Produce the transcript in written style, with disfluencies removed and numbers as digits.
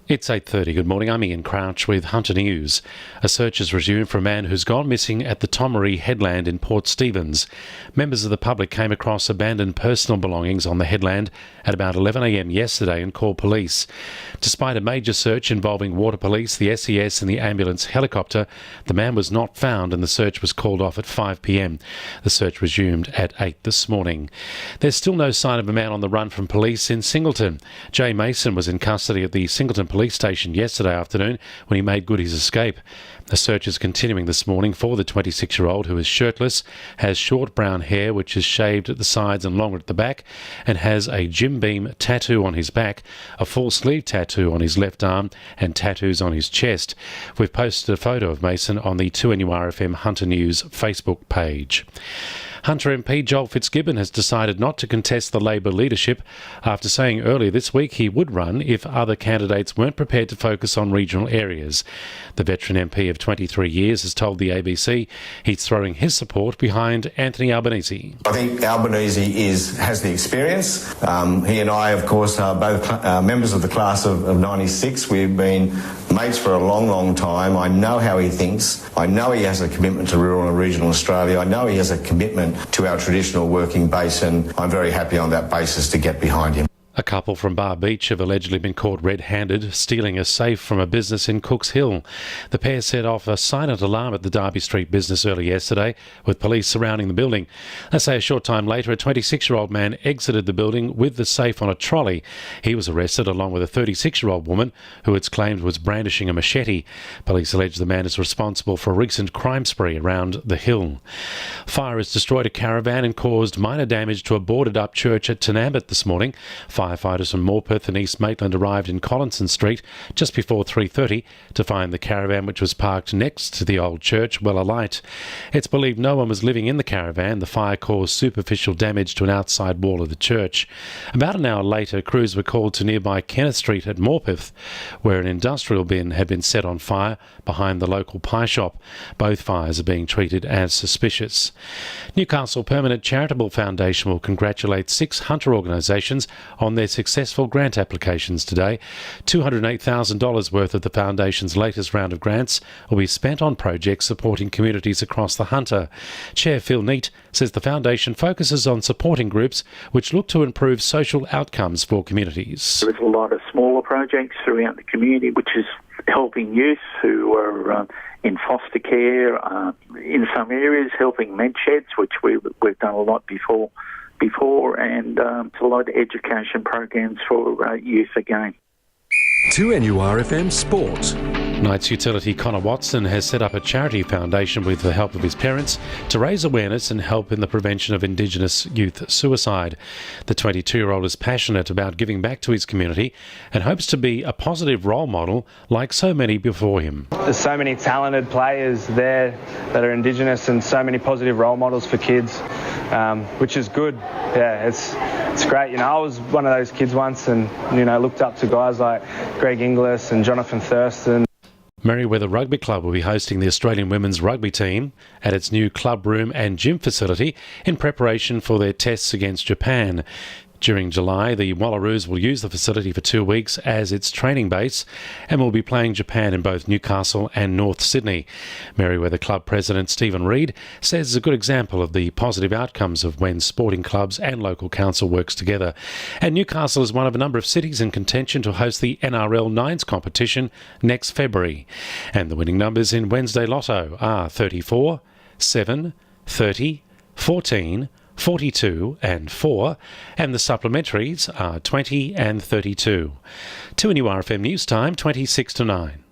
It's 8:30. Good morning. I'm Ian Crouch with Hunter News. A search has resumed for a man who's gone missing at the Tomaree headland in Port Stephens. Members of the public came across abandoned personal belongings on the headland at about 11 a.m. yesterday and called police. Despite a major search involving water police, the SES and the ambulance helicopter, the man was not found and the search was called off at 5 p.m. The search resumed at 8 this morning. There's still no sign of a man on the run from police in Singleton. Jay Mason was in custody at the Singleton police station yesterday afternoon when he made good his escape. The search is continuing this morning for the 26-year-old who is shirtless, has short brown hair which is shaved at the sides and longer at the back, and has a Jim Beam tattoo on his back, a full sleeve tattoo on his left arm, and tattoos on his chest. We've posted a photo of Mason on the 2NURFM Hunter News Facebook page. Hunter MP Joel Fitzgibbon has decided not to contest the Labor leadership after saying earlier this week he would run if other candidates weren't prepared to focus on regional areas. The veteran MP of 23 years has told the ABC he's throwing his support behind Anthony Albanese. I think Albanese has the experience. He and I, of course, are both members of the class of 96. We've been mates for a long, long time. I know how he thinks. I know he has a commitment to rural and regional Australia. I know he has a commitment to our traditional working base, and I'm very happy on that basis to get behind him. A couple from Bar Beach have allegedly been caught red-handed stealing a safe from a business in Cooks Hill. The pair set off a silent alarm at the Derby Street business early yesterday, with police surrounding the building. They say a short time later, a 26-year-old man exited the building with the safe on a trolley. He was arrested along with a 36-year-old woman who it's claimed was brandishing a machete. Police allege the man is responsible for a recent crime spree around the hill. Fire has destroyed a caravan and caused minor damage to a boarded-up church at Tanambit this morning. Firefighters from Morpeth and East Maitland arrived in Collinson Street just before 3:30 to find the caravan, which was parked next to the old church, well alight. It's believed no one was living in the caravan. The fire caused superficial damage to an outside wall of the church. About an hour later, crews were called to nearby Kenneth Street at Morpeth, where an industrial bin had been set on fire behind the local pie shop. Both fires are being treated as suspicious. Newcastle Permanent Charitable Foundation will congratulate 6 Hunter organisations on their successful grant applications today. $208,000 worth of the Foundation's latest round of grants will be spent on projects supporting communities across the Hunter. Chair Phil Neate says the Foundation focuses on supporting groups which look to improve social outcomes for communities. There's a lot of smaller projects throughout the community which is helping youth who are in foster care, in some areas helping med sheds, which we've done a lot before, and a lot of education programs for youth again. 2NURFM Sport. Knights utility Connor Watson has set up a charity foundation with the help of his parents to raise awareness and help in the prevention of Indigenous youth suicide. The 22-year-old is passionate about giving back to his community and hopes to be a positive role model like so many before him. There's so many talented players there that are Indigenous and so many positive role models for kids, which is good. Yeah, it's great. You know, I was one of those kids once and, you know, looked up to guys like Greg Inglis and Jonathan Thurston. Merewether Rugby Club will be hosting the Australian women's rugby team at its new club room and gym facility in preparation for their tests against Japan. During July, the Wallaroos will use the facility for 2 weeks as its training base and will be playing Japan in both Newcastle and North Sydney. Merewether Club President Stephen Reid says it's a good example of the positive outcomes of when sporting clubs and local council works together. And Newcastle is one of a number of cities in contention to host the NRL Nines competition next February. And the winning numbers in Wednesday Lotto are 34, 7, 30, 14, 42 and 4, and the supplementaries are 20 and 32. 2NURFM News Time, 26 to 9.